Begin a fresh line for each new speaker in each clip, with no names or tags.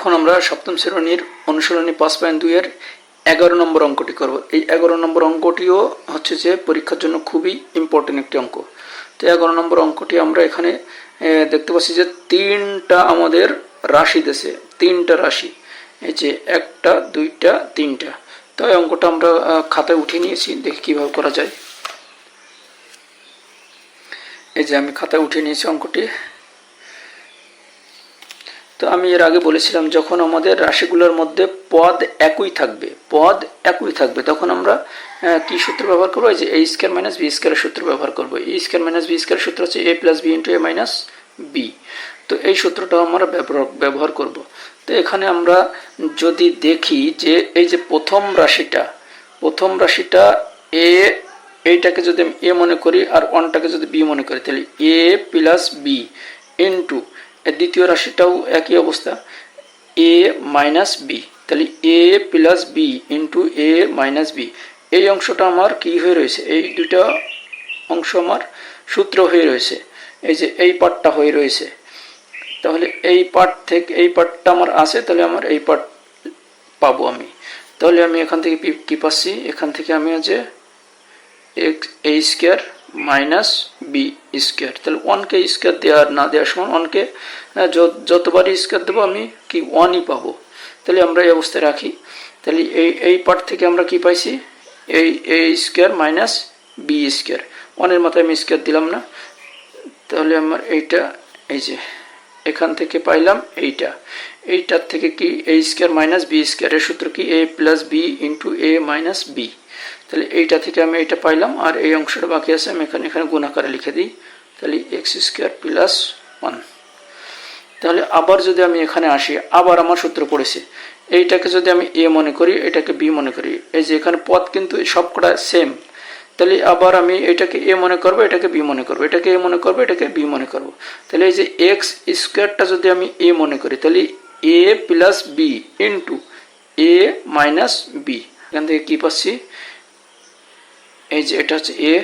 এখন আমরা সপ্তম শ্রেণীর অনুশীলনী 5.2 এর 11 নম্বর অঙ্কটি করব। এই 11 নম্বর অঙ্কটিও হচ্ছে যে পরীক্ষার জন্য খুবই ইম্পর্টেন্ট একটি অঙ্ক। তো 11 নম্বর অঙ্কটি আমরা এখানে দেখতে পাচ্ছি যে তিনটা আমাদের রাশি দেশে, তিনটা রাশি, এই যে একটা দুইটা তিনটা। তো এই অঙ্কটা আমরা খাতায় উঠিয়ে নিয়েছি, দেখি কিভাবে করা যায়। এই যে আমি খাতায় উঠিয়ে নিয়েছি অঙ্কটি। তো আমি এর আগে বলেছিলাম যখন আমাদের রাশিগুলোর মধ্যে পদ একই থাকবে তখন আমরা কি সূত্র ব্যবহার করবো? এই যে a স্কয়ার মাইনাস b স্কয়ারের সূত্র ব্যবহার করবো। a স্কয়ার মাইনাস b স্কয়ারের সূত্র হচ্ছে a plus b into a minus b। তো এই সূত্রটা আমরা ব্যবহার করব। তো এখানে আমরা যদি দেখি যে এই যে প্রথম রাশিটা a, এইটাকে যদি আমি a মনে করি আর ওয়ানটাকে যদি b মনে করি, তাহলে a প্লাস b ইন্টু দ্বিতীয় রাশিটাও একই অবস্থা, a মাইনাস b, তাহলে a plus b into a minus b। এই অংশটা আমার কি হয়ে রয়েছে? এই দুইটা অংশ আমার সূত্র হয়ে রয়েছে, এই যে এই পার্টটা হয়ে রয়েছে। তাহলে এই পার্ট থেকে এই পার্টটা আমার আছে, তাহলে আমার এই পার্ট পাবো আমি। তাহলে আমি এখান থেকে কি পাচ্ছি? এখান থেকে আমি যে a square minus B square, তাহলে ওয়ানকে স্কয়ার দেওয়ার না দেওয়ার সমান ওয়ানকে যতবারই স্কয়ার দেবো আমি কি ওয়ানই পাবো। তাহলে আমরা এই অবস্থায় রাখি। তাহলে এই পার্ট থেকে আমরা কি পাইছি? এই a square minus B square, ওয়ানের মাথায় আমি স্কয়ার দিলাম না। তাহলে আমার এইটা, এই যে এখান থেকে পাইলাম এইটার থেকে কি a স্কয়ার মাইনাস বি স্কয়ারের সূত্র কি? a plus B into a minus B. তাহলে এইটা থেকে আমি এটা পাইলাম, আর এই অংশটা বাকি আছে আমি এখানে গুণ আকারে লিখে দিই। তাহলে এক্স স্কয়ার প্লাস 1। তাহলে আবার যদি আমি এখানে আসি, আবার আমার সূত্র পড়েছে, এইটাকে যদি আমি a মনে করি, এটাকে b মনে করি, এই যে এখানে পদ কিন্তু সবকটা সেম। তাহলে আবার আমি এটাকে a মনে করবো, এটাকে b মনে করবো, এটাকে a মনে করবো, এটাকে b মনে করবো। তাহলে এই যে এক্স স্কয়ারটা যদি আমি a মনে করি, তাহলে a plus b into a minus b। এখান থেকে কি পাচ্ছি? এই যে এটা হচ্ছে a,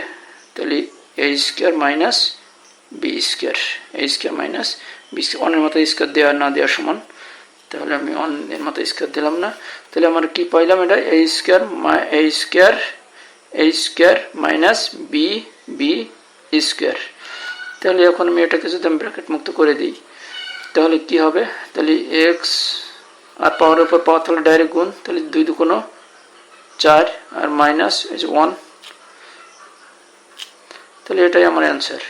তাহলে a square minus B square, a square minus B square, অনের মাথায় স্কয়ার দেওয়া না দেওয়ার সমান। তাহলে আমি অনের মাথায় স্কয়ার দিলাম না। তাহলে আমার কি পাইলাম? এটা a square minus B square. তাহলে এখন আমি এটাকে যদি আমি ব্র্যাকেট মুক্ত করে দিই, তাহলে কি হবে? তাহলে এক্স আর পাওয়ারের উপর পাওয়ার, তাহলে ডাইরেক্ট গুণ, তাহলে 2 2 4 আর মাইনাস এই যে 1। তাহলে এটাই আমার অ্যান্সার,